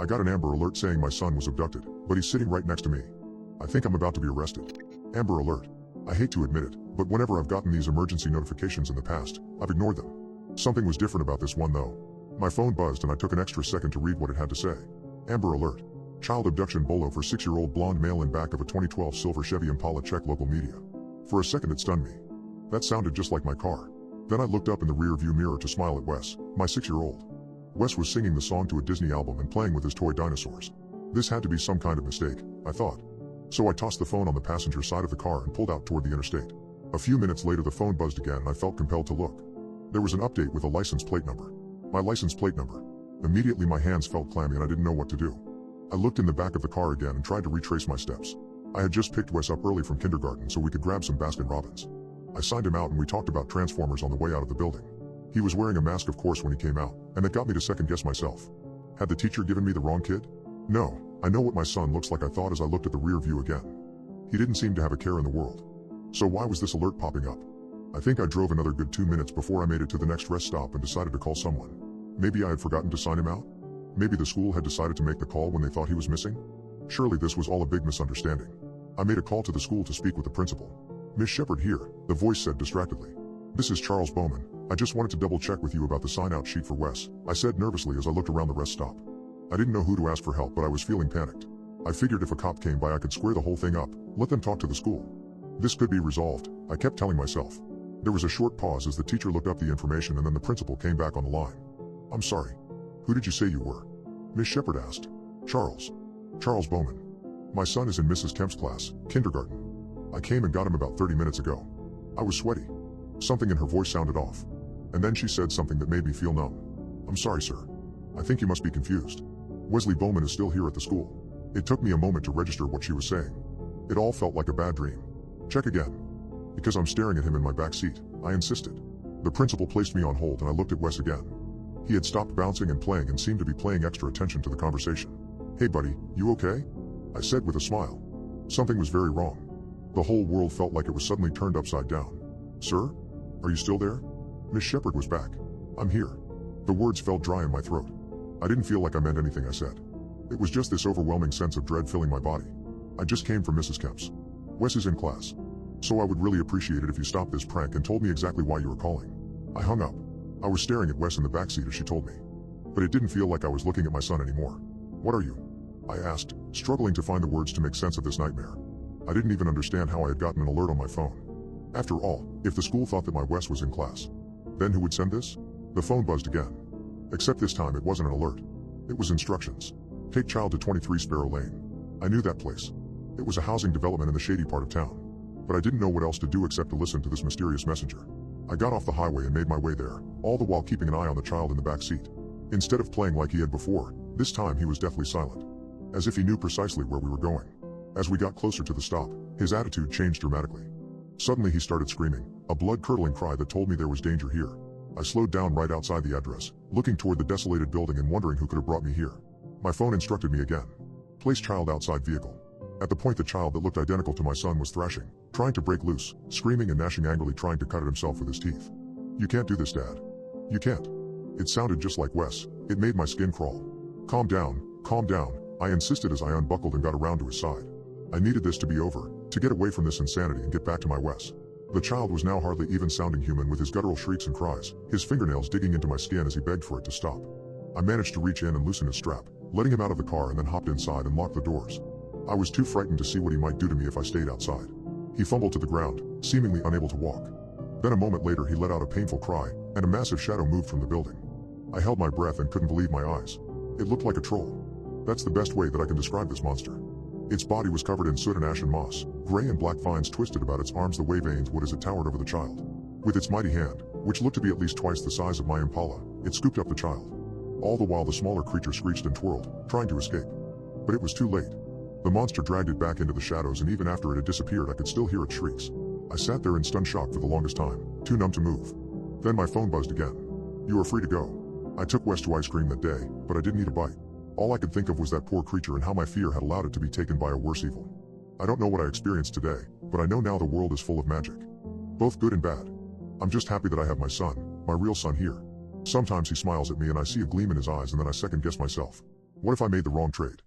I got an Amber Alert saying my son was abducted, but he's sitting right next to me. I think I'm about to be arrested. Amber Alert. I hate to admit it, but whenever I've gotten these emergency notifications in the past, I've ignored them. Something was different about this one though. My phone buzzed and I took an extra second to read what it had to say. Amber Alert. Child abduction bolo for 6-year-old blonde male in back of a 2012 silver Chevy Impala. Check local media. For a second it stunned me. That sounded just like my car. Then I looked up in the rear view mirror to smile at Wes, my 6-year-old. Wes was singing the song to a Disney album and playing with his toy dinosaurs. This had to be some kind of mistake, I thought. So I tossed the phone on the passenger side of the car and pulled out toward the interstate. A few minutes later the phone buzzed again and I felt compelled to look. There was an update with a license plate number. My license plate number. Immediately my hands felt clammy and I didn't know what to do. I looked in the back of the car again and tried to retrace my steps. I had just picked Wes up early from kindergarten so we could grab some Baskin Robbins. I signed him out and we talked about Transformers on the way out of the building. He was wearing a mask of course when he came out, and that got me to second guess myself. Had the teacher given me the wrong kid? No, I know what my son looks like, I thought as I looked at the rear view again. He didn't seem to have a care in the world. So why was this alert popping up? I think I drove another good 2 minutes before I made it to the next rest stop and decided to call someone. Maybe I had forgotten to sign him out? Maybe the school had decided to make the call when they thought he was missing? Surely this was all a big misunderstanding. I made a call to the school to speak with the principal. Miss Shepard here, the voice said distractedly. This is Charles Bowman. I just wanted to double check with you about the sign-out sheet for Wes, I said nervously as I looked around the rest stop. I didn't know who to ask for help, but I was feeling panicked. I figured if a cop came by I could square the whole thing up, let them talk to the school. This could be resolved, I kept telling myself. There was a short pause as the teacher looked up the information and then the principal came back on the line. I'm sorry. Who did you say you were? Miss Shepard asked. Charles. Charles Bowman. My son is in Mrs. Kemp's class, kindergarten. I came and got him about 30 minutes ago. I was sweaty. Something in her voice sounded off. And then she said something that made me feel numb. I'm sorry, sir. I think you must be confused. Wesley Bowman is still here at the school. It took me a moment to register what she was saying. It all felt like a bad dream. Check again. Because I'm staring at him in my back seat, I insisted. The principal placed me on hold and I looked at Wes again. He had stopped bouncing and playing and seemed to be paying extra attention to the conversation. Hey buddy, you okay? I said with a smile. Something was very wrong. The whole world felt like it was suddenly turned upside down. Sir? Are you still there? Miss Shepard was back. I'm here. The words felt dry in my throat. I didn't feel like I meant anything I said. It was just this overwhelming sense of dread filling my body. I just came from Mrs. Kemp's. Wes is in class. So I would really appreciate it if you stopped this prank and told me exactly why you were calling. I hung up. I was staring at Wes in the backseat as she told me. But it didn't feel like I was looking at my son anymore. What are you? I asked, struggling to find the words to make sense of this nightmare. I didn't even understand how I had gotten an alert on my phone. After all, if the school thought that my Wes was in class, then who would send this? The phone buzzed again. Except this time it wasn't an alert. It was instructions. Take child to 23 Sparrow Lane. I knew that place. It was a housing development in the shady part of town. But I didn't know what else to do except to listen to this mysterious messenger. I got off the highway and made my way there, all the while keeping an eye on the child in the back seat. Instead of playing like he had before, this time he was deathly silent. As if he knew precisely where we were going. As we got closer to the stop, his attitude changed dramatically. Suddenly he started screaming, a blood-curdling cry that told me there was danger here. I slowed down right outside the address, looking toward the desolated building and wondering who could have brought me here. My phone instructed me again. Place child outside vehicle. At the point the child that looked identical to my son was thrashing, trying to break loose, screaming and gnashing angrily trying to cut at himself with his teeth. You can't do this, Dad. You can't. It sounded just like Wes. It made my skin crawl. Calm down, I insisted as I unbuckled and got around to his side. I needed this to be over, to get away from this insanity and get back to my Wes. The child was now hardly even sounding human with his guttural shrieks and cries, his fingernails digging into my skin as he begged for it to stop. I managed to reach in and loosen his strap, letting him out of the car and then hopped inside and locked the doors. I was too frightened to see what he might do to me if I stayed outside. He fumbled to the ground, seemingly unable to walk. Then a moment later he let out a painful cry, and a massive shadow moved from the building. I held my breath and couldn't believe my eyes. It looked like a troll. That's the best way that I can describe this monster. Its body was covered in soot and ash and moss, gray and black vines twisted about its arms the way veins would as it towered over the child. With its mighty hand, which looked to be at least twice the size of my Impala, it scooped up the child. All the while the smaller creature screeched and twirled, trying to escape. But it was too late. The monster dragged it back into the shadows and even after it had disappeared I could still hear its shrieks. I sat there in stunned shock for the longest time, too numb to move. Then my phone buzzed again. You are free to go. I took Wes to ice cream that day, but I didn't eat a bite. All I could think of was that poor creature and how my fear had allowed it to be taken by a worse evil. I don't know what I experienced today, but I know now the world is full of magic. Both good and bad. I'm just happy that I have my son, my real son here. Sometimes he smiles at me and I see a gleam in his eyes and then I second guess myself. What if I made the wrong trade?